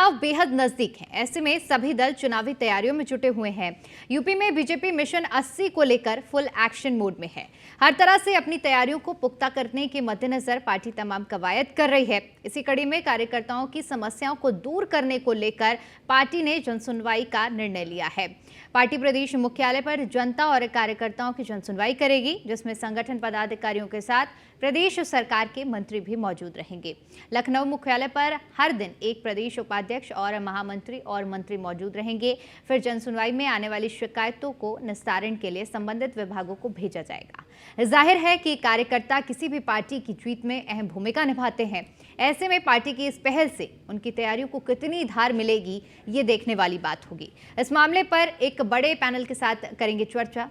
चुनाव बेहद नजदीक हैं। ऐसे में सभी दल चुनावी तैयारियों में जुटे हुए हैं। यूपी में बीजेपी मिशन 80 को लेकर फुल एक्शन मोड में है। हर तरह से अपनी तैयारियों को पुख्ता करने के मद्देनजर पार्टी तमाम कवायद कर रही है। इसी कड़ी में कार्यकर्ताओं की समस्याओं को दूर करने को लेकर पार्टी ने जनसुनवाई का निर्णय लिया है। पार्टी प्रदेश मुख्यालय पर जनता और कार्यकर्ताओं की जनसुनवाई करेगी, जिसमें संगठन पदाधिकारियों के साथ प्रदेश सरकार के मंत्री भी मौजूद रहेंगे। लखनऊ मुख्यालय पर हर दिन एक प्रदेश उपाध्यक्ष और महामंत्री और मंत्री मौजूद रहेंगे। फिर जनसुनवाई में आने वाली शिकायतों को निस्तारण के लिए संबंधित विभागों को भेजा जाएगा। जाहिर है कि कार्यकर्ता किसी भी पार्टी की जीत में अहम भूमिका निभाते हैं। ऐसे में पार्टी की इस पहल से उनकी तैयारियों को कितनी धार मिलेगी, ये देखने वाली बात होगी। इस मामले पर एक बड़े पैनल के साथ करेंगे चर्चा।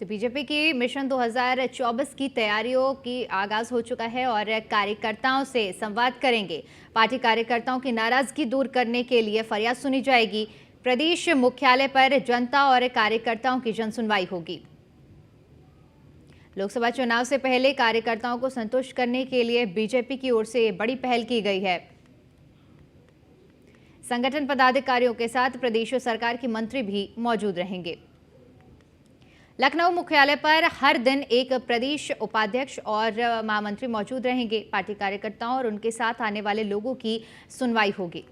तो बीजेपी की मिशन 2024 की तैयारियों की आगाज हो चुका है और कार्यकर्ताओं से संवाद करेंगे। पार्टी कार्यकर्ताओं की नाराजगी दूर करने के लिए फरियाद सुनी जाएगी। प्रदेश मुख्यालय पर जनता और कार्यकर्ताओं की जनसुनवाई होगी। लोकसभा चुनाव से पहले कार्यकर्ताओं को संतुष्ट करने के लिए बीजेपी की ओर से बड़ी पहल की गई है। संगठन पदाधिकारियों के साथ प्रदेश सरकार के मंत्री भी मौजूद रहेंगे। लखनऊ मुख्यालय पर हर दिन एक प्रदेश उपाध्यक्ष और महामंत्री मौजूद रहेंगे। पार्टी कार्यकर्ताओं और उनके साथ आने वाले लोगों की सुनवाई होगी।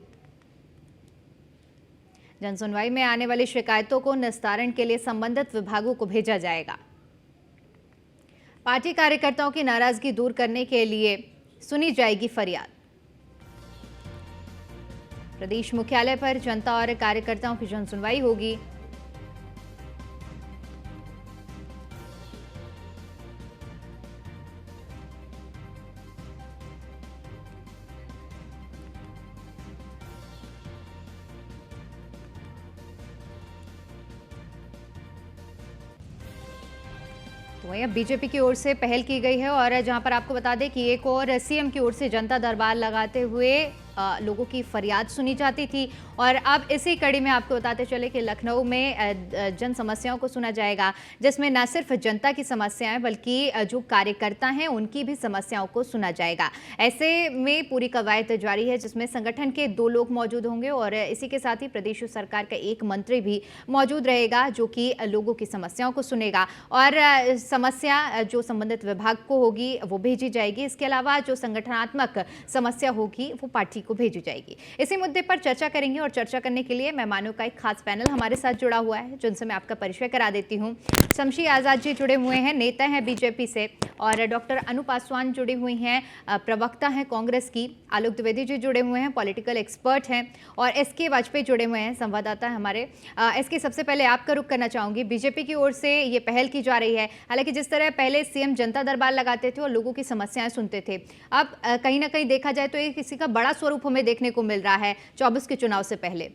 जनसुनवाई में आने वाली शिकायतों को निस्तारण के लिए संबंधित विभागों को भेजा जाएगा। पार्टी कार्यकर्ताओं की नाराजगी दूर करने के लिए सुनी जाएगी फरियाद। प्रदेश मुख्यालय पर जनता और कार्यकर्ताओं की जनसुनवाई होगी। तो वहीं अब बीजेपी की ओर से पहल की गई है और जहां पर आपको बता दें कि एक और सीएम की ओर से जनता दरबार लगाते हुए लोगों की फरियाद सुनी जाती थी और अब इसी कड़ी में आपको बताते चले कि लखनऊ में जन समस्याओं को सुना जाएगा, जिसमें न सिर्फ जनता की समस्याएं बल्कि जो कार्यकर्ता हैं उनकी भी समस्याओं को सुना जाएगा। ऐसे में पूरी कवायद जारी है, जिसमें संगठन के 2 लोग मौजूद होंगे और इसी के साथ ही प्रदेश सरकार का एक मंत्री भी मौजूद रहेगा, जो कि लोगों की समस्याओं को सुनेगा और समस्या जो संबंधित विभाग को होगी वो भेजी जाएगी। इसके अलावा जो संगठनात्मक समस्या होगी वो पार्टी को भेजी जाएगी। इसी मुद्दे पर चर्चा करेंगे और चर्चा करने के लिए मेहमानों का एक खास पैनल हमारे साथ जुड़ा हुआ है, जिनसे मैं आपका परिचय करा देती हूं। शमशी आजाद जी जुड़े हुए हैं, नेता हैं बीजेपी से, और डॉक्टर अनु पासवान जुड़ी हुई हैं, प्रवक्ता हैं कांग्रेस की। आलोक द्विवेदी जी जुड़े हुए हैं, पॉलिटिकल एक्सपर्ट हैं, और एसके वाजपेयी जुड़े हुए हैं, संवाददाता है हमारे। एसके, सबसे पहले आपका रुख करना चाहूंगी। बीजेपी की ओर से ये पहल की जा रही है, हालांकि जिस तरह पहले सीएम जनता दरबार लगाते थे और लोगों की समस्याएं सुनते थे, अब कहीं ना कहीं देखा जाए तो ये किसी का बड़ा स्वरूप हमें देखने को मिल रहा है 24 के चुनाव से पहले।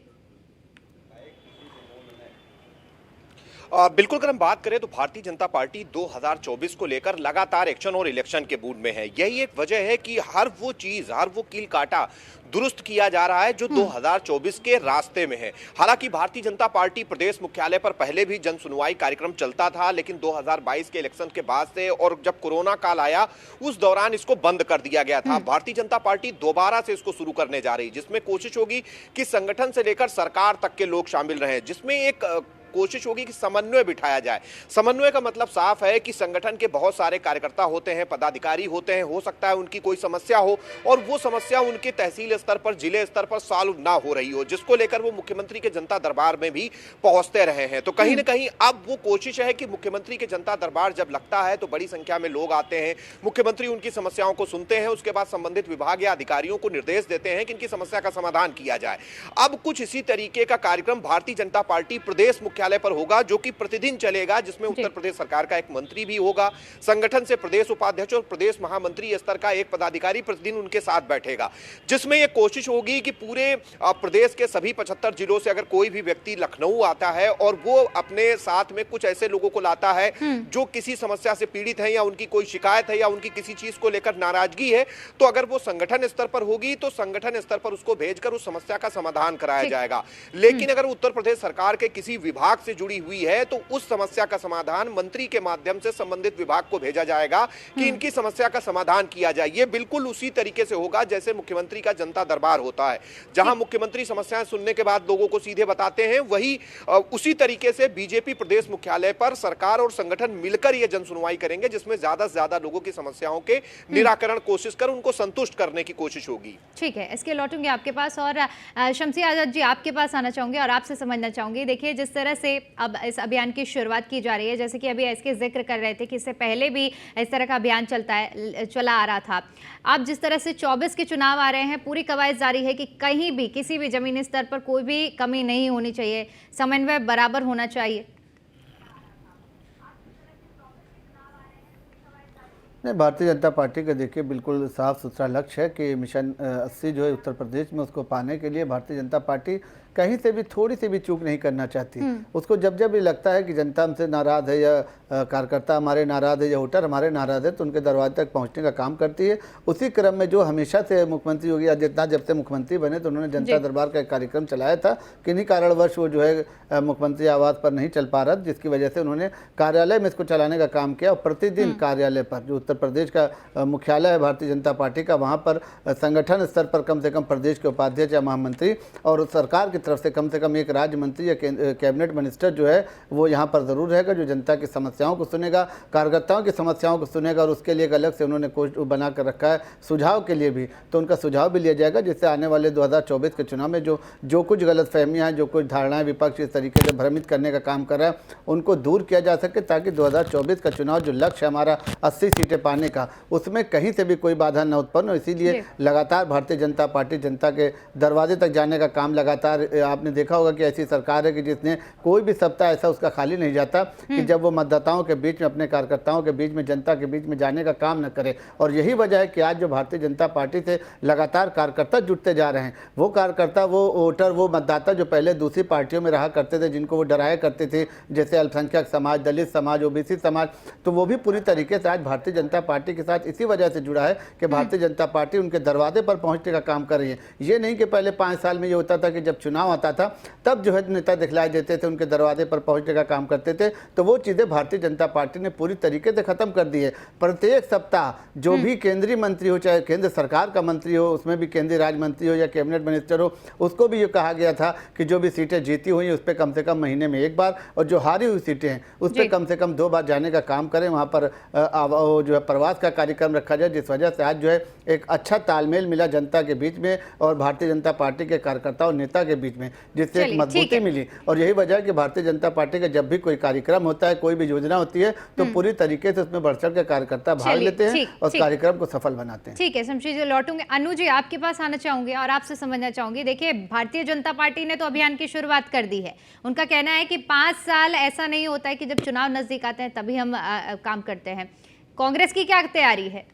बिल्कुल, अगर हम बात करें तो भारतीय जनता पार्टी 2024 को लेकर लगातार एक्शन और इलेक्शन के मूड में है। यही एक वजह है कि हर वो चीज, हर वो कील काटा दुरुस्त किया जा रहा है जो 2024 के रास्ते में है। हालांकि भारतीय जनता पार्टी प्रदेश मुख्यालय पर पहले भी जन सुनवाई कार्यक्रम चलता था, लेकिन 2022 के इलेक्शन के बाद से और जब कोरोना काल आया उस दौरान इसको बंद कर दिया गया था। भारतीय जनता पार्टी दोबारा से इसको शुरू करने जा रही, जिसमें कोशिश होगी कि संगठन से लेकर सरकार तक के लोग शामिल रहे, जिसमें एक कोशिश होगी कि समन्वय बिठाया जाए। समन्वय का मतलब साफ है कि संगठन के बहुत सारे कार्यकर्ता होते हैं, पदाधिकारी होते हैं, हो सकता है उनकी कोई समस्या हो और वो समस्या उनके तहसील स्तर पर, जिले स्तर पर सॉल्व ना हो रही हो, जिसको लेकर वो मुख्यमंत्री के जनता दरबार में भी पहुंचते रहे हैं। तो कहीं ना कहीं अब वो कोशिश है कि मुख्यमंत्री के जनता दरबार जब लगता है तो बड़ी संख्या में लोग आते हैं, मुख्यमंत्री उनकी समस्याओं को सुनते हैं, उसके बाद संबंधित विभाग या अधिकारियों को निर्देश देते हैं कि इनकी समस्या का समाधान किया जाए। अब कुछ इसी तरीके का कार्यक्रम भारतीय जनता पार्टी प्रदेश मुख्यालय पर होगा, जो कि प्रतिदिन चलेगा, जिसमें उत्तर प्रदेश सरकार का एक मंत्री भी होगा, संगठन से प्रदेश उपाध्यक्ष और प्रदेश महामंत्री स्तर का एक पदाधिकारी प्रतिदिन उनके साथ बैठेगा, जिसमें यह कोशिश होगी कि पूरे प्रदेश के सभी 75 जिलों से अगर कोई भी व्यक्ति लखनऊ आता है और वो अपने साथ में कुछ ऐसे लोगों को लाता है जो किसी समस्या से पीड़ित है या उनकी कोई शिकायत है या उनकी किसी चीज को लेकर नाराजगी है, तो अगर वो संगठन स्तर पर होगी तो संगठन स्तर पर उसको भेजकर उस समस्या का समाधान कराया जाएगा। लेकिन अगर उत्तर प्रदेश सरकार के किसी विभाग विभाग से जुड़ी हुई है तो उस समस्या का समाधान मंत्री के माध्यम से संबंधित विभाग को भेजा जाएगा कि इनकी समस्या का समाधान किया जाए। ये बिल्कुल उसी तरीके से होगा जैसे मुख्यमंत्री का जनता दरबार होता है, जहां मुख्यमंत्री समस्याएं सुनने के बाद लोगों को सीधे बताते हैं, वही उसी तरीके से बीजेपी प्रदेश मुख्यालय पर सरकार और संगठन मिलकर ये जन सुनवाई करेंगे, जिसमें ज्यादा से ज्यादा लोगों की समस्याओं के निराकरण कोशिश कर उनको संतुष्ट करने की कोशिश होगी। ठीक है, इसके लौटूंगे आपके पास और शमसी आजाद जी आपके पास आना चाहूंगे और आपसे समझना चाहूंगी। देखिए, जिस तरह से अब इस अभियान की शुरुआत की जा रही है, जैसे कि अभी इसके जिक्र कर रहे थे कि इससे पहले भी इस तरह का अभियान चला आ रहा था। अब जिस तरह से 24 के चुनाव आ रहे हैं, पूरी कवायद जारी है कि कहीं भी किसी भी जमीनी स्तर पर कोई भी कमी नहीं होनी चाहिए, समन्वय बराबर होना चाहिए। नहीं, भारतीय जनता पार्टी का देखिए बिल्कुल साफ सुथरा लक्ष्य है कि मिशन 80 जो है उत्तर प्रदेश में, उसको पाने के लिए भारतीय जनता पार्टी कहीं से भी थोड़ी सी भी चूक नहीं करना चाहती। उसको जब जब भी लगता है कि जनता हमसे नाराज़ है या कार्यकर्ता हमारे नाराज़ है या वोटर हमारे नाराज़ है, तो उनके दरवाजे तक पहुंचने का काम करती है। उसी क्रम में जो हमेशा से मुख्यमंत्री योगी आदित्यनाथ जब से मुख्यमंत्री बने तो उन्होंने जनता दरबार का एक कार्यक्रम चलाया था। किन्हीं कारणवश वो जो है मुख्यमंत्री आवास पर नहीं चल पा रहा, जिसकी वजह से उन्होंने कार्यालय में इसको चलाने का काम किया। और प्रतिदिन कार्यालय पर, जो उत्तर प्रदेश का मुख्यालय है भारतीय जनता पार्टी का, वहाँ पर संगठन स्तर पर कम से कम प्रदेश के उपाध्यक्ष या महामंत्री और सरकार की तरफ से कम एक राज्य मंत्री या कैबिनेट मिनिस्टर जो है वो यहाँ पर जरूर रहेगा, जो जनता की समस्याओं को सुनेगा, कार्यकर्ताओं की समस्याओं को सुनेगा। और उसके लिए एक अलग से उन्होंने कोष बना कर रखा है सुझाव के लिए भी, तो उनका सुझाव भी लिया जाएगा, जिससे आने वाले 2024 के चुनाव में जो कुछ गलतफहमियां हैं, जो कुछ धारणाएं विपक्ष इस तरीके से भ्रमित करने का काम कर रहा है, उनको दूर किया जा सके, ताकि 2024 का चुनाव जो लक्ष्य है हमारा 80 सीटें पाने का, उसमें कहीं से भी कोई बाधा न उत्पन्न हो। इसीलिए लगातार भारतीय जनता पार्टी जनता के दरवाजे तक जाने का काम लगातार, आपने देखा होगा कि ऐसी सरकार है कि जिसने कोई भी सप्ताह ऐसा उसका खाली नहीं जाता कि जब वो मतदाताओं के बीच में, अपने कार्यकर्ताओं के बीच में, जनता के बीच में जाने का काम न करे। और यही वजह है कि आज जो भारतीय जनता पार्टी से लगातार कार्यकर्ता जुटते जा रहे हैं, वो कार्यकर्ता, वो वोटर, वो मतदाता जो पहले दूसरी पार्टियों में रहा करते थे, जिनको वो डराया करते थे, जैसे अल्पसंख्यक समाज, दलित समाज, ओबीसी समाज, तो वो भी पूरी तरीके से आज भारतीय जनता पार्टी के साथ इसी वजह से जुड़ा है कि भारतीय जनता पार्टी उनके दरवाजे पर पहुंचने का काम कर रही है। ये नहीं कि पहले 5 साल में ये होता था कि जब चुनाव आता था तब जो है नेता दिखलाई देते थे, उनके दरवाजे पर पहुंचने का काम करते थे, तो वो चीज़ें भारतीय जनता पार्टी ने पूरी तरीके से खत्म कर दी है। प्रत्येक सप्ताह जो भी केंद्रीय मंत्री हो, चाहे केंद्र सरकार का मंत्री हो, उसमें भी केंद्रीय राज्य मंत्री हो या कैबिनेट मिनिस्टर हो, उसको भी ये कहा गया था कि जो भी सीटें जीती हुई उस पर कम से कम महीने में 1 बार, और जो हारी हुई सीटें हैं उस पर कम से कम 2 बार जाने का काम करें, वहाँ पर जो है प्रवास का कार्यक्रम रखा जाए, जिस वजह से आज जो है एक अच्छा तालमेल मिला जनता के बीच में और भारतीय जनता पार्टी के कार्यकर्ता और नेता के बीच में, जिससे एक मजबूती मिली। और यही वजह है कि भारतीय जनता पार्टी का जब भी कोई कार्यक्रम होता है, कोई भी योजना होती है, तो पूरी तरीके से उसमें बढ़ चढ़ के कार्यकर्ता भाग लेते हैं और कार्यक्रम को सफल बनाते हैं। ठीक है, शमशी जी लौटूंगे। अनु जी आपके पास आना चाहूंगी और आपसे समझना चाहूंगी। देखिए, भारतीय जनता पार्टी ने तो अभियान की शुरुआत कर दी है। उनका कहना है कि 5 साल ऐसा नहीं होता है कि जब चुनाव नजदीक आते हैं तभी हम काम करते हैं। कांग्रेस की क्या तैयारी है?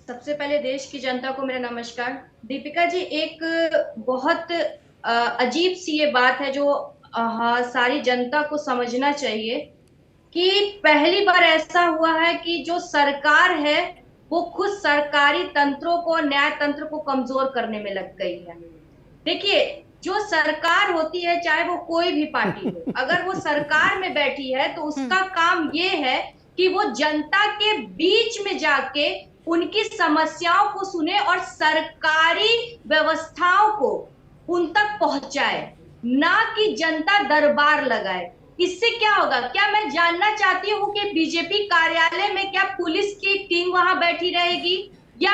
सबसे पहले देश की जनता को मेरा नमस्कार। दीपिका जी, एक बहुत अजीब सी ये बात है जो सारी जनता को समझना चाहिए कि पहली बार ऐसा हुआ है कि जो सरकार है वो खुद सरकारी तंत्रों को, न्याय तंत्र को कमजोर करने में लग गई है। देखिए, जो सरकार होती है, चाहे वो कोई भी पार्टी हो, अगर वो सरकार में बैठी है तो उसका काम ये है कि वो जनता के बीच में जाके उनकी समस्याओं को सुने और सरकारी व्यवस्थाओं को उन तक पहुंचाए, ना कि जनता दरबार लगाए। इससे क्या होगा? क्या मैं जानना चाहती हूँ कि बीजेपी कार्यालय में क्या पुलिस की टीम वहां बैठी रहेगी, या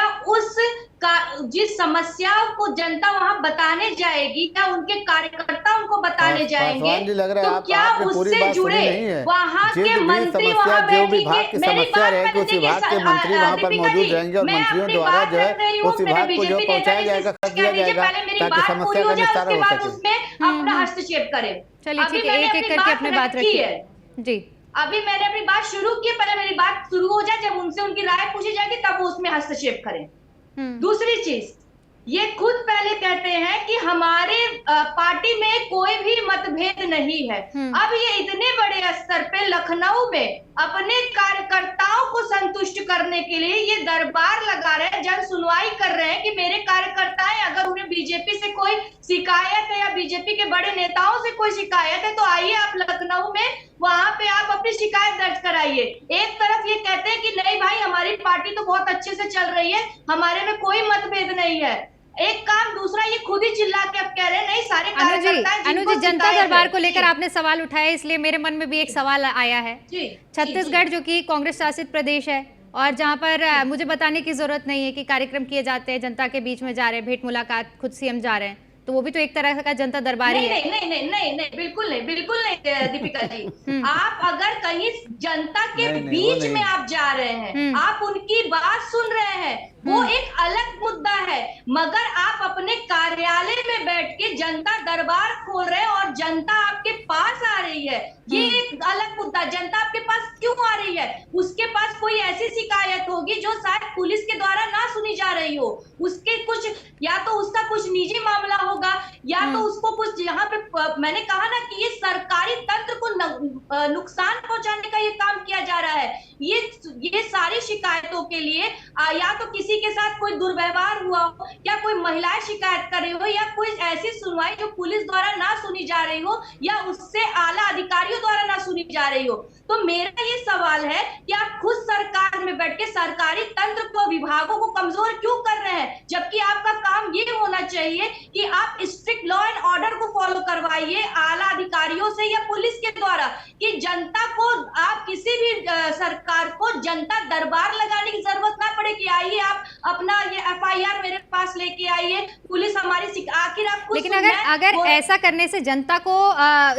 जिस समस्याओं को जनता वहां बताने जाएगी क्या उनके कार्यकर्ता उनको बताने जाएंगे? तो क्या उससे जुड़े वहां के मंत्री वहां बैठेंगे? मेरी बात उस विभाग के मंत्री वहां पर मौजूद रहेंगे और मंत्रियों द्वारा जो है उस विभाग को जो पहुंचाया जाएगा, कर दिया जाएगा, ताकि समस्या का निस्तारण हो सके। उसमें अपना हस्तक्षेप करें। चलिए ठीक है, एक एक करके अपनी बात रखिए जी। अभी मैंने अपनी बात शुरू की, पहले मेरी बात शुरू हो जाए, जब उनसे उनकी राय पूछी जाएगी तब वो उसमें हस्तक्षेप करें। दूसरी चीज, ये खुद पहले कहते हैं कि हमारे पार्टी में कोई भी मतभेद नहीं है। अब ये इतने बड़े बड़े स्तर पे लखनऊ में अपने कार्यकर्ताओं को संतुष्ट करने के लिए ये दरबार लगा रहे हैं, जन सुनवाई कर रहे हैं कि मेरे कार्यकर्ताएं, अगर उन्हें बीजेपी से कोई शिकायत है या बीजेपी के बड़े नेताओं से कोई शिकायत है तो आइए आप लखनऊ में, वहां पे आप अपनी शिकायत दर्ज कराइए। एक तरफ ये कहते हैं कि नहीं भाई हमारी पार्टी तो बहुत अच्छे से चल रही है, हमारे में कोई मतभेद नहीं है, एक काम, दूसरा ये खुद ही चिल्ला के अब कह रहे हैं नहीं सारे अनु जी, जनता दरबार को लेकर आपने सवाल उठाया, इसलिए मेरे मन में भी एक सवाल आया है। छत्तीसगढ़ जो कि कांग्रेस शासित प्रदेश है और जहां पर मुझे बताने की जरूरत नहीं है कि कार्यक्रम किए जाते हैं, जनता के बीच में जा रहे हैं, भेंट मुलाकात, खुद सीएम जा रहे हैं, तो वो भी तो एक तरह का जनता दरबार ही है। नहीं, बिल्कुल नहीं दीपिका जी। आप अगर कहीं जनता के बीच में आप जा रहे हैं, आप उनकी बात सुन रहे हैं, वो एक अलग मुद्दा है, मगर आप अपने कार्यालय में बैठ के जनता दरबार खोल रहे हैं और जनता आपके पास आ रही है, ये एक अलग मुद्दा। जनता आपके पास क्यों आ रही है? उसके पास कोई ऐसी शिकायत होगी जो शायद पुलिस के द्वारा ना सुनी जा रही हो, उसके कुछ, या तो उसका कुछ निजी मामला होगा या तो उसको कुछ, यहाँ पे मैंने कहा ना कि ये सरकारी तंत्र को नुकसान पहुंचाने का ये काम किया जा रहा है। ये सारी शिकायतों के लिए या तो किसी के साथ कोई दुर्व्यवहार हुआ हो या कोई महिलाएं शिकायत कर रही हो या कोई ऐसी सुनवाई जो पुलिस द्वारा ना सुनी जा रही हो या उससे आला अधिकारियों द्वारा ना सुनी जा रही हो। तो मेरा ये सवाल है कि आप खुद सरकार में बैठ के सरकारी तंत्र को, विभागों को कमजोर क्यों कर रहे हैं, जबकि आपका काम ये होना चाहिए कि आप स्ट्रिक्ट लॉ एंड ऑर्डर को फॉलो करवाइए आला अधिकारियों से या पुलिस के द्वारा, कि जनता को, आप किसी भी सरकार को जनता दरबार लगाने की जरूरत ना पड़े कि आइए आप अपना ये एफआईआर मेरे पास लेके आइए, पुलिस हमारी, आखिर आप खुद। लेकिन अगर ऐसा करने से जनता को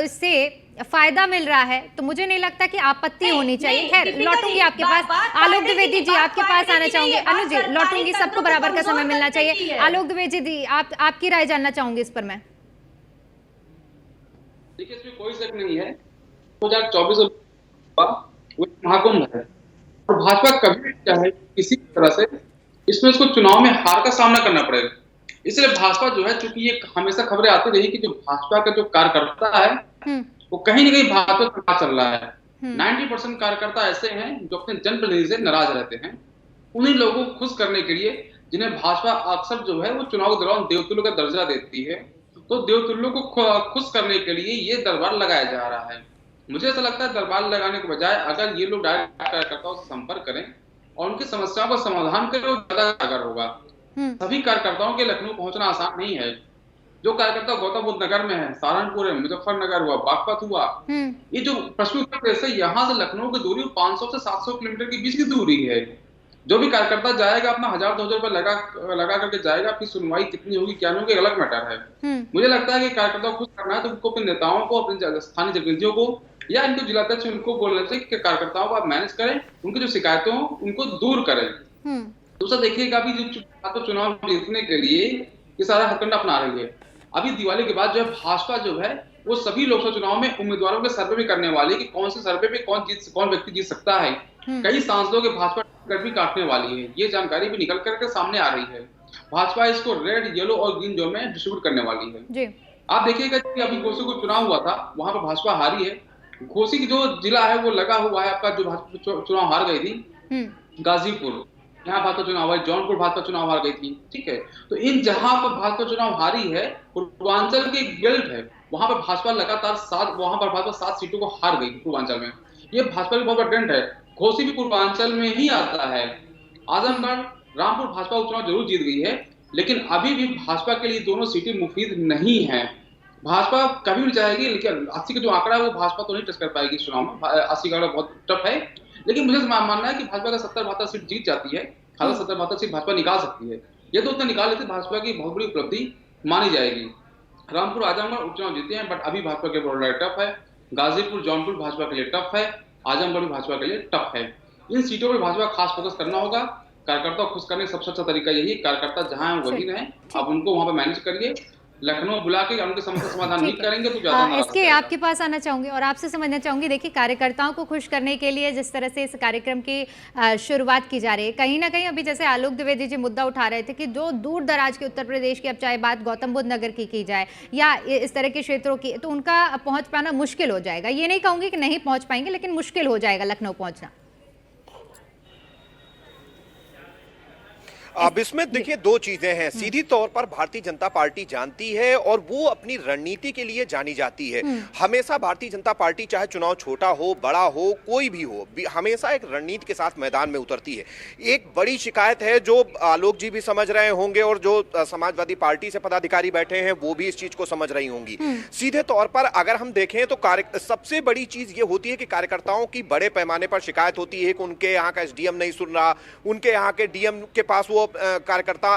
इससे फायदा मिल रहा है तो मुझे नहीं लगता कि आपत्ति होनी चाहिए। खैर, लौटूंगी आपके पास। आलोक द्विवेदी जी, आपके पास आना चाहूंगी। अनु जी, लौटूंगी, सबको बराबर का समय मिलना चाहिए। आलोक द्विवेदी जी, आपकी राय जानना चाहूंगी इस पर मैं। देखिए, इसमें कोई शक नहीं है 2024 वो महाकुंभ है और भाजपा कभी चाहे किसी तरह से इसमें उसको चुनाव में हार का सामना करना पड़ेगा। इसलिए भाजपा जो है, चूंकि ये हमेशा खबरें आती रही कि जो भाजपा का जो कार्यकर्ता है वो कहीं ना कहीं भाजपा के साथ चल रहा है। 90% कार्यकर्ता ऐसे हैं जो अपने जनप्रतिनिधि से नाराज रहते हैं। उन्हीं लोगों को खुश करने के लिए, जिन्हें भाजपा अक्सर जो है वो चुनाव के दौरान देवतुल्य का दर्जा देती है, तो देवतुल्यों को खुश करने के लिए ये दरबार लगाया जा रहा है। मुझे ऐसा लगता है दरबार लगाने के बजाय अगर ये लोग डायरेक्ट कार्यकर्ताओं से संपर्क करें और उनकी समस्याओं का समाधान करें, वो ज्यादा कारगर होगा। सभी कार्यकर्ताओं के लखनऊ पहुंचना आसान नहीं है। जो कार्यकर्ता गौतम बुद्ध नगर में है, सहारनपुर है, मुजफ्फरनगर हुआ, बागपत हुआ, ये जो पश्चिमी उत्तर प्रदेश है, यहाँ से लखनऊ की दूरी 500 से 700 किलोमीटर के बीच की दूरी है। जो भी कार्यकर्ता जाएगा अपना 1000-2000 रुपए लगा करके जाएगा, आपकी सुनवाई कितनी होगी क्या नहीं होगी अलग मैटर है। मुझे लगता है कि कार्यकर्ताओं को खुश करना है तो उनको अपने नेताओं को, अपने स्थानीय जनप्रतिनिधियों को या इनको जिलाध्यक्ष उनको बोलना चाहिए कि कार्यकर्ताओं को आप मैनेज करें, उनकी जो शिकायतें हो उनको दूर करें। दूसरा देखिएगा, अभी जो चुनाव जीतने के लिए ये सारा हथकंडा अपना रही है। अभी दिवाली के बाद जो है भाजपा जो है वो सभी लोकसभा चुनाव में उम्मीदवारों के सर्वे भी करने वाली है कि कौन से सर्वे पे कौन व्यक्ति जीत सकता है। कई सांसदों के भाजपा टिकट भी काटने वाली है, ये जानकारी भी निकल करके सामने आ रही है। भाजपा इसको रेड, येलो और ग्रीन जोन में डिस्ट्रीब्यूट करने वाली है। आप देखिएगा कि अभी घोसी को चुनाव हुआ था, वहां पर भाजपा हारी है। घोसी की जो जिला है वो लगा हुआ है आपका, जो भाजपा चुनाव हार गई थी गाजीपुर, यहाँ भाजपा चुनाव हारी, जौनपुर भाजपा चुनाव हार गई थी, ठीक है। तो इन जहां पर भाजपा चुनाव हारी है, पूर्वांचल की बेल्ट है, वहां पर भाजपा लगातार 7 सीटों को हार गई पूर्वांचल में। ये भाजपा की बहुत बड़ा ट्रेंड है। घोसी भी पूर्वांचल में ही आता है। आजमगढ़, रामपुर भाजपा उपचुनाव जरूर जीत गई है, लेकिन अभी भी भाजपा के लिए दोनों सीटें मुफीद नहीं है। भाजपा कभी भी जाएगी, लेकिन 80 का जो आंकड़ा है वो भाजपा तो नहीं टच कर पाएगी इस चुनाव में। 80 का आंकड़ा बहुत टफ है, लेकिन मुझे मानना है कि भाजपा का 70-72 सीट जीत जाती है। खाली 70-72 सीट भाजपा निकाल सकती है। ये तो उतना निकाल लेते भाजपा की बहुत बड़ी उपलब्धि मानी जाएगी। रामपुर, आजमगढ़ उपचुनाव जीते हैं, बट अभी भाजपा के लिए टफ है। गाजीपुर, जौनपुर भाजपा के लिए टफ है, आजमगढ़ भी भाजपा के लिए टफ है। इन सीटों पर भाजपा खास फोकस करना होगा। कार्यकर्ता खुश करने का सबसे अच्छा तरीका यही है, कार्यकर्ता जहां है वही रहे, आप उनको वहां पर मैनेज करिए। लखनऊ बुला के उनकी समस्या समाधान नहीं ठीक है। करेंगे तो ज्यादा नाराज एसके, रहेगा। आपके पास आना चाहूंगी और आपसे समझना चाहूंगी, देखिए कार्यकर्ताओं को खुश करने के लिए जिस तरह से इस कार्यक्रम की शुरुआत की जा रही है, कहीं ना कहीं अभी जैसे आलोक द्विवेदी जी मुद्दा उठा रहे थे कि जो दूर दराज के उत्तर प्रदेश की, अब चाहे बात गौतम बुद्ध नगर की जाए या इस तरह के क्षेत्रों की, तो उनका पहुंच पाना मुश्किल हो जाएगा। ये नहीं कहूंगी कि नहीं पहुंच पाएंगे, लेकिन मुश्किल हो जाएगा लखनऊ पहुंचना। अब इसमें देखिए दो चीजें हैं। सीधी तौर पर भारतीय जनता पार्टी जानती है और वो अपनी रणनीति के लिए जानी जाती है। हमेशा भारतीय जनता पार्टी चाहे चुनाव छोटा हो बड़ा हो कोई भी हो, हमेशा एक रणनीति के साथ मैदान में उतरती है। एक बड़ी शिकायत है जो आलोक जी भी समझ रहे होंगे और जो समाजवादी पार्टी से पदाधिकारी बैठे हैं वो भी इस चीज को समझ रही होंगी। सीधे तौर पर अगर हम देखें तो सबसे बड़ी चीज ये होती है कि कार्यकर्ताओं की बड़े पैमाने पर शिकायत होती है कि उनके यहाँ का एसडीएम नहीं सुन रहा, उनके यहाँ के डीएम के पास वो कार्यकर्ता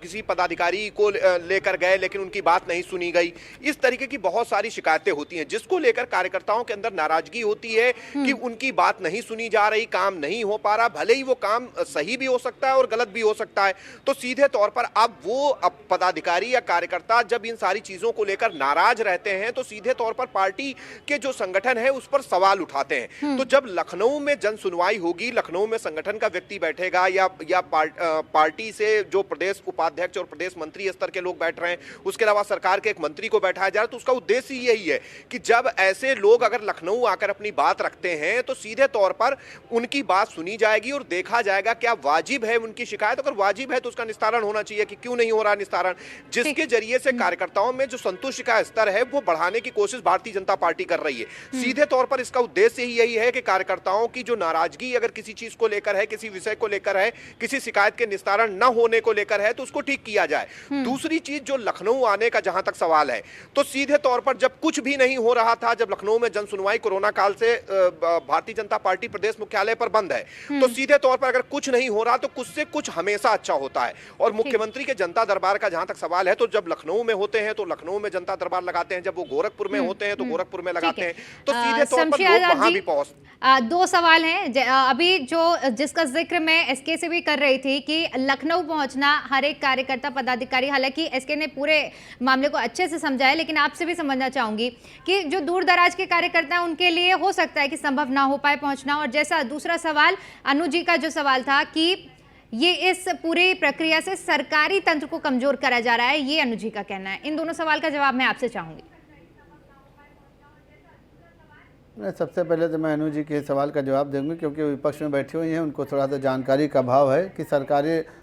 किसी पदाधिकारी को लेकर गए लेकिन उनकी बात नहीं सुनी गई। इस तरीके की बहुत सारी शिकायतें होती हैं जिसको लेकर कार्यकर्ताओं के अंदर नाराजगी होती है कि उनकी बात नहीं सुनी जा रही, काम नहीं हो पा रहा। भले ही वो काम सही भी हो सकता है और गलत भी हो सकता है। तो सीधे तौर पर अब पदाधिकारी या कार्यकर्ता जब इन सारी चीजों को लेकर नाराज रहते हैं तो सीधे तौर पर पार्टी के जो संगठन है उस पर सवाल उठाते हैं। तो जब लखनऊ में जन सुनवाई होगी, लखनऊ में संगठन का व्यक्ति बैठेगा या पार्टी से जो प्रदेश उपाध्यक्ष और प्रदेश मंत्री स्तर के लोग बैठ रहे हैं, उसके अलावा सरकार के एक मंत्री को बैठाया जा रहा है, तो उसका उद्देश्य यही है कि जब ऐसे लोग अगर लखनऊ आकर अपनी बात रखते हैं तो सीधे तौर पर उनकी बात सुनी जाएगी और देखा जाएगा क्या वाजिब है उनकी शिकायत। अगर वाजिब है तो उसका निस्तारण होना चाहिए कि क्यों नहीं हो रहा निस्तारण, जिसके जरिए से कार्यकर्ताओं में जो संतुष्टि का स्तर है वो बढ़ाने की कोशिश भारतीय जनता पार्टी कर रही है। सीधे तौर पर इसका उद्देश्य ही यही है कि कार्यकर्ताओं की जो नाराजगी अगर किसी चीज को लेकर है, किसी विषय को लेकर है, किसी शिकायत के निस्तारण न होने को लेकर है तो उसको ठीक किया जाए। दूसरी चीज जो लखनऊ आने का जहां तक सवाल है, तो सीधे तौर पर जब कुछ भी नहीं हो रहा था, जब लखनऊ में जन सुनवाई कोरोना काल से भारतीय जनता पार्टी प्रदेश मुख्यालय पर बंद है, तो सीधे तौर पर अगर कुछ नहीं हो रहा तो कुछ से कुछ हमेशा अच्छा होता है। और मुख्यमंत्री के जनता दरबार का जहां तक सवाल है, तो जब लखनऊ में होते हैं तो लखनऊ में जनता दरबार लगाते हैं, जब वो गोरखपुर में होते हैं तो गोरखपुर में लगाते हैं। तो सीधे तौर पर लोग वहां भी पहुंच। दो सवाल हैं अभी जिसका जिक्र मैं एसके से भी कर रही थी कि लखनऊ पहुंचना हर एक कार्यकर्ता पदाधिकारी, हालांकि एसके ने पूरे मामले को अच्छे से समझा है, लेकिन आपसे भी समझना चाहूंगी कि जो दूर दराज के कार्यकर्ता हैं उनके लिए हो सकता है कि संभव ना हो पाए पहुंचना। और जैसा दूसरा सवाल अनु जी का जो सवाल था कि ये इस पूरी प्रक्रिया से सरकारी तंत्र को कमजोर करा जा रहा है, ये अनु जी का कहना है। इन दोनों सवाल का जवाब मैं आपसे चाहूंगी। सबसे पहले तो मैं अनु जी के सवाल का जवाब दूंगी क्योंकि विपक्ष में बैठी हुई हैं, उनको थोड़ा सा जानकारी का अभाव है कि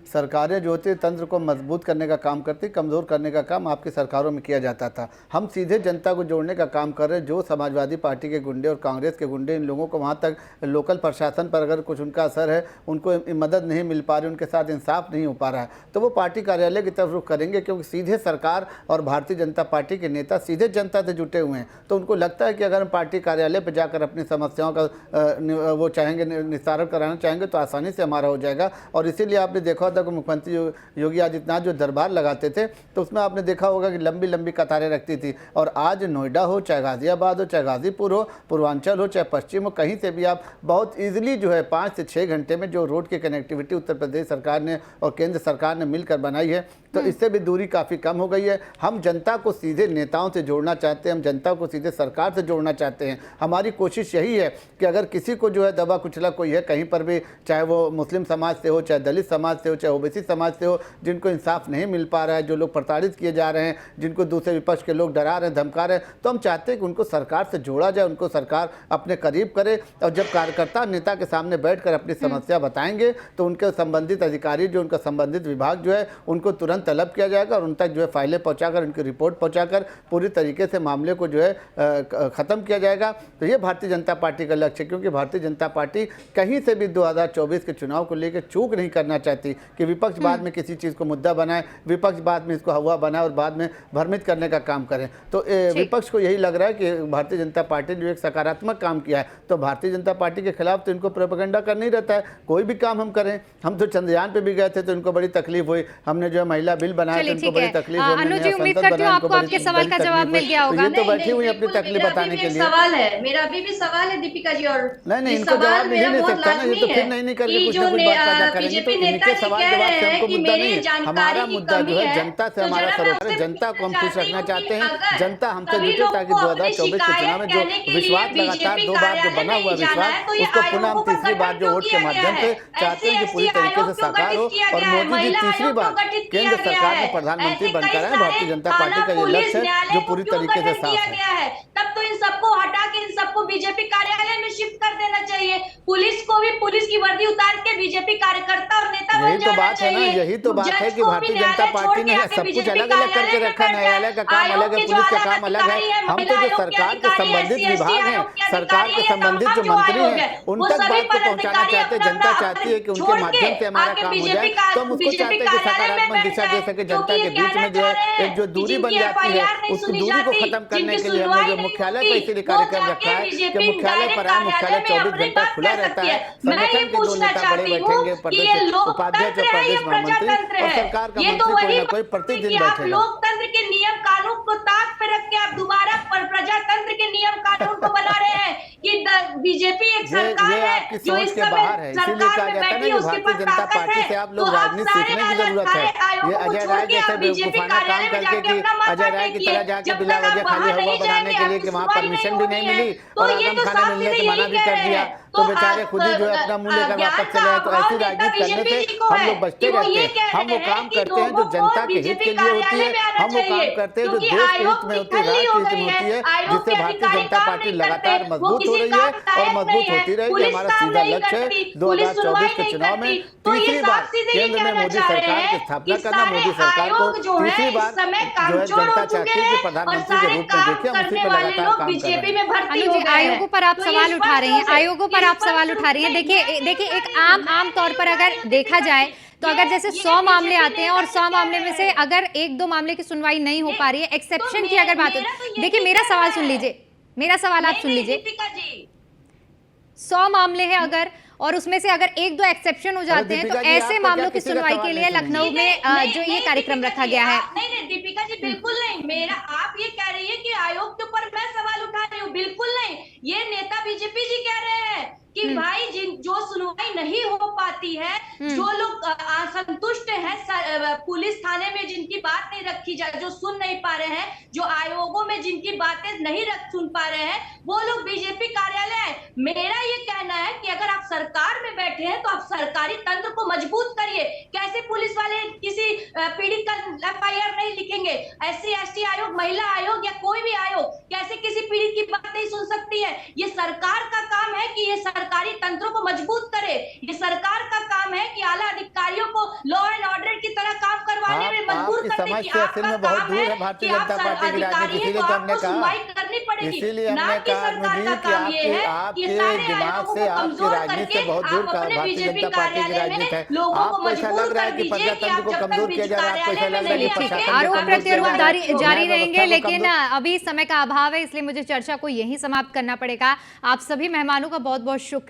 सरकारें जो होती है तंत्र को मजबूत करने का काम करती, कमज़ोर करने का काम आपकी सरकारों में किया जाता था। हम सीधे जनता को जोड़ने का काम कर रहे हैं। जो समाजवादी पार्टी के गुंडे और कांग्रेस के गुंडे, इन लोगों को वहाँ तक लोकल प्रशासन पर अगर कुछ उनका असर है, उनको मदद नहीं मिल पा रही, उनके साथ इंसाफ नहीं हो पा रहा है, तो वो पार्टी कार्यालय की तरफ रुख करेंगे क्योंकि सीधे सरकार और भारतीय जनता पार्टी के नेता सीधे जनता से जुटे हुए हैं। तो उनको लगता है कि अगर हम पार्टी कार्यालय पर जाकर अपनी समस्याओं का वो चाहेंगे निस्तारण कराना चाहेंगे तो आसानी से हमारा हो जाएगा। और इसीलिए आपने देखा होता कि मुख्यमंत्री योगी आदित्यनाथ जो दरबार लगाते थे तो उसमें आपने देखा होगा कि लंबी लंबी कतारें रखती थी। और आज नोएडा हो, चाहे गाजियाबाद हो, चाहे गाजीपुर हो, पूर्वांचल हो, चाहे पश्चिम हो, कहीं से भी आप बहुत ईजिली जो है 5 से 6 घंटे में जो रोड की कनेक्टिविटी उत्तर प्रदेश सरकार ने और केंद्र सरकार ने मिलकर बनाई है, तो इससे भी दूरी काफ़ी कम हो गई है। हम जनता को सीधे नेताओं से जोड़ना चाहते हैं, हम जनता को सीधे सरकार से जोड़ना चाहते हैं। हमारी कोशिश यही है कि अगर किसी को जो है दबा कुचला कोई है कहीं पर भी, चाहे वो मुस्लिम समाज से हो, चाहे दलित समाज से हो, चाहे ओबीसी समाज से हो, जिनको इंसाफ नहीं मिल पा रहा है, जो लोग प्रताड़ित किए जा रहे हैं, जिनको दूसरे विपक्ष के लोग डरा रहे हैं, धमका रहे हैं, तो हम चाहते हैं कि उनको सरकार से जोड़ा जाए, उनको सरकार अपने करीब करे। और जब कार्यकर्ता नेता के सामने बैठकर अपनी समस्या बताएंगे तो उनके संबंधित अधिकारी, जो उनका संबंधित विभाग जो है, उनको तुरंत तलब किया जाएगा और उन तक जो है फाइलें पहुँचाकर, उनकी रिपोर्ट पहुँचाकर पूरी तरीके से मामले को जो है ख़त्म किया जाएगा। तो ये भारतीय जनता पार्टी का लक्ष्य है, क्योंकि भारतीय जनता पार्टी कहीं से भी 2024 के चुनाव को लेकर चूक नहीं करना चाहती कि विपक्ष बाद में किसी चीज़ को मुद्दा बनाए, विपक्ष बाद में इसको हवा बनाए और बाद में भ्रमित करने का काम करें। तो विपक्ष को यही लग रहा है कि भारतीय जनता पार्टी ने जो एक सकारात्मक काम किया है, तो भारतीय जनता पार्टी के खिलाफ तो इनको प्रोपेगेंडा करना ही रहता है। कोई भी काम हम करें, हम तो चंद्रयान पे भी गए थे तो इनको बड़ी तकलीफ हुई, हमने जो है महिला बिल बनाया तो इनको बड़ी तकलीफ हुई, अनुजी उम्मीद करती हूं आपको आपके सवाल का जवाब मिल गया होगा। ये तो बैठी हुई अपनी तकलीफ बताने के लिए। सवाल है, मेरा अभी भी सवाल है दीपिका जी, और नहीं ये इनको सवाल जवाब मिल ही मेरा नहीं बहुत सकता ना, ये लाजमी तो फिर है नहीं करके कि कुछ जो ना कुछ बात पैदा करेंगे। तो बीजेपी इनके नेता जी सवाल कह जवाब रहे से हैं हमको कि मुद्दा मेरे नहीं है, जानकारी हमारा की मुद्दा कमी जो है है, जनता से तो हमारा जरा मैं सरोकार है, आपसे जनता को हम पूछना खुश चाहती रखना हूँ कि चाहते हैं, अगर जनता हमसे सभी जुटे लोग ताकि को अपनी 2024 के चुनाव शिकायत में जो कहने के लिए विश्वास लगातार बीजेपी 2 बार जो कार्यालय बना हुआ नहीं जाना विश्वास, है, तो ये उसको पुनः हम आयोगों का तीसरी बार गठन जो क्यों वोट के किया गया माध्यम है? से चाहते हैं कि पूरी SC/ST तरीके से आयोग क्यों साकार हो गठित किया और गया है? मोदी जी महिला तीसरी आयोग बार क्यों गठित किया केंद्र गया सरकार है? में प्रधानमंत्री ऐसे कई बनकर आए। सारे भारतीय जनता पार्टी थाना, का ये पुलिस, लक्ष्य है न्यायालय जो को पूरी क्यों तरीके से गठन साफ किया है। गया है? तब तो इन सबको हटा के इन सबको बीजेपी कार्यालय में शिफ्ट कर देना चाहिए। पुलिस को भी पुलिस की वर्दी उतार के बीजेपी कार्यकर्ता और नेता यही बन तो जाना बात है ना, चाहिए। यही तो बात है जज कि को भी भारतीय जनता न्यायालय छोड़ पार्टी के ने आके सब कुछ बीजेपी अलग अलग करके कार्यालय में रखा है। बैठ जाए। न्यायालय का काम आयोग अलग है, के जो पुलिस का अलग काम अलग है। अधिकारी है, हम महिला तो जो आयोग के सरकार के अधिकारी है, संबंधित SC/ST विभाग हैं, आयोग के सरकार अधिकारी के है, संबंधित तमाम जो जो मंत्री आयोग हैं, है, उन वो तक सभी बात को पहुंचाना पदाधिकारी चाहते हैं। अपना जनता अपना चाहती है कि उनके छोड़ के माध्यम से हमारा आके काम हो जाए, तो हम उसको बीजेपी चाहते हैं कि कार्यालय में सकारात्मक बैठ दिशा दे जाए, सके। क्योंकि जनता ये के बीच कहना में जो चाह है रहे एक जो हैं कि दूरी बन जिनकी जाती है, FIR नहीं उस सुनी दूरी को जाती, खत्म करने जिनकी के लिए हमने सुनवाई जो नहीं मुख्यालय पर होती, इसीलिए वो कार्यक्रम जाके रखा है कि बीजेपी मुख्यालय पर आए, मुख्यालय कार्यालय में 24 अपनी घंटा बात खुला कह रहता सकती है। है। मैं ये संगठन के 2 पूछना नेता बड़े चाहती हूँ बैठेंगे, कि ये प्रदेश उपाध्यक्ष और लोकतंत्र है या प्रदेश महामंत्री प्रजातंत्र और है? सरकार का ये तो मंत्री कोई वही ना कोई बात हुई कि प्रतिदिन आप बैठेगा। लोकतंत्र के नियम कानून को ताक पे रख के आप दोबारा प्रजातंत्र के नियम कानून को बना रहे हैं कि बीजेपी एक सरकार ये है आपकी जो सोच इस के समय बाहर है, इसीलिए सरकार कहा में जाता है ना बैठी है, कि उसके भारतीय पास जनता ताकत पार्टी है। से आप तो लोग आप राजनीति सारे सीखने की जरूरत है। ये आयोगों को अजय छोड़ राय के जैसे आप बीजेपी बेवकूफाना काम कार्यालय में करके जाके कि अपना अजय माथा राय की टेकिए। तरह जाके जब बिला तक वजह आप खाली वहां हवा नहीं बनाने जाएंगे, के लिए आपकी कि वहां सुनवाई नहीं परमिशन भी नहीं होनी है। मिली तो और ये आदम तो खाने साफ मिलने सीधे से मना यही भी कह कर रहे दिया, हैं। तो बेचारे खुद ही जो है अपना मुंह लेकर ज्ञान वापस का चले आए। तो अभाव ऐसी नेता राजनीति करने बीजेपी से जी को हम है लोग कि बचते वो रहते ये हैं। कह हम वो रहे हैं काम कि करते हैं जो लोगों को जनता के हित बीजेपी के लिए होती कार्यालय है, में आना हम वो काम चाहिए, करते हैं जो क्योंकि देश के हित आयोग में की होती है, खल्ली हो राष्ट्र हित गई में है। होती है, आयोग जिससे के भारतीय अधिकारी जनता काम पार्टी नहीं करते, लगातार वो मजबूत हो किसी रही है काम और लायक नहीं मजबूत है, होती रहेगी। पुलिस हमारा काम सीधा नहीं लक्ष्य है करती, पुलिस 2024 सुनवाई के नहीं चुनाव में करती। तो ये तीसरी बार साफ सीधे ये केंद्र में कहना मोदी चाह रहे सरकार की हैं स्थापना कि करना। सारे मोदी सरकार को आयोग जो तीसरी है इस बार समय जो है कामचोर हो जनता चुके चाहती है कि हैं और प्रधानमंत्री के सारे रूप में काम देखिए, हम उसी करने पर वाले लगातार लोग काम कर रहे बीजेपी हैं। में भर्ती अनु हो जी, गए हैं। आयोगों पर आप तो ये सवाल उठा स्पष्ट रही रूप हैं, से आयोगों पर आप सवाल उठा रही हैं। देखिए एक आम तौर पर अगर देखा जाए तो अगर जैसे 100 मामले आते हैं और 100 मामले में से अगर 1-2 मामले की सुनवाई नहीं हो पा रही है, एक्सेप्शन की अगर बात हो, देखिए मेरा सवाल सुन लीजिए, मेरा सवाल आप सुन लीजिए। दीपिका जी 100 मामले हैं अगर, और उसमें से अगर 1-2 एक्सेप्शन हो जाते हैं, तो दीपिका जी, ऐसे आपका क्या मामलों की किसी का सुनवाई सवाल के नहीं लिए सुनेंगे? लखनऊ में जो ये कार्यक्रम दीपिका रखा जी, गया है। नहीं दीपिका जी बिल्कुल नहीं। मेरा आप ये कह रही है कि आयोग के ऊपर मैं सवाल उठा रही हूँ, बिल्कुल नहीं। ये नेता बीजेपी जी कह रहे हैं कि भाई जो सुनवाई नहीं हो पाती है, जो लोग असंतुष्ट हैं पुलिस थाने में जिनकी बात नहीं रखी जाए, जो सुन नहीं पा रहे हैं, जो आयोगों में जिनकी बातें नहीं सुन पा रहे हैं, वो लोग बीजेपी कार्यालय है। मेरा ये कहना है कि अगर आप सरकार में बैठे हैं तो आप सरकारी तंत्र को मजबूत करिए। कैसे पुलिस वाले किसी पीड़ित का FIR नहीं लिखेंगे? SC/ST आयोग, महिला आयोग या कोई भी आयोग कैसे किसी पीड़ित की बात नहीं सुन सकती है? ये सरकार का काम है कि ये सरकारी तंत्रों को मजबूत करे। ये सरकार का काम है कि आला अधिकारियों को लॉ एंड ऑर्डर की तरह काम करवाने में मजबूर आपकी करने समझ की से असल में बहुत दूर है भारतीय जनता पार्टी की राजनीति, इसीलिए तो हमने कहा, करनी पड़ेगी, इसीलिए ना हमने कि कहा सरकार का कि काम ये है आपके कि सारे दिमाग आयोगों से, को आपकी कमजोर राजनीति से करके बहुत आप दूर का अपने भारतीय बीजेपी जनता पार्टी की कार्यालय राजनीति है। में लोगों को आपको ऐसा मजबूर लग रहा है कर कि दीजिए कि प्रजातंत्र आप को जब कमजोर तक किया जा रहा है, आपको ऐसा लग रहा है कि ठीक है, प्रशासन को आरोप कमजोर किया प्रत्यारोप जा रहा है, जारी न्याय रहेंगे, व्यवस्था को लेकिन कमजोर। अभी समय का अभाव है, इसलिए मुझे चर्चा को यहीं समाप्त करना पड़ेगा। आप सभी मेहमानों का बहुत बहुत शुक्रिया।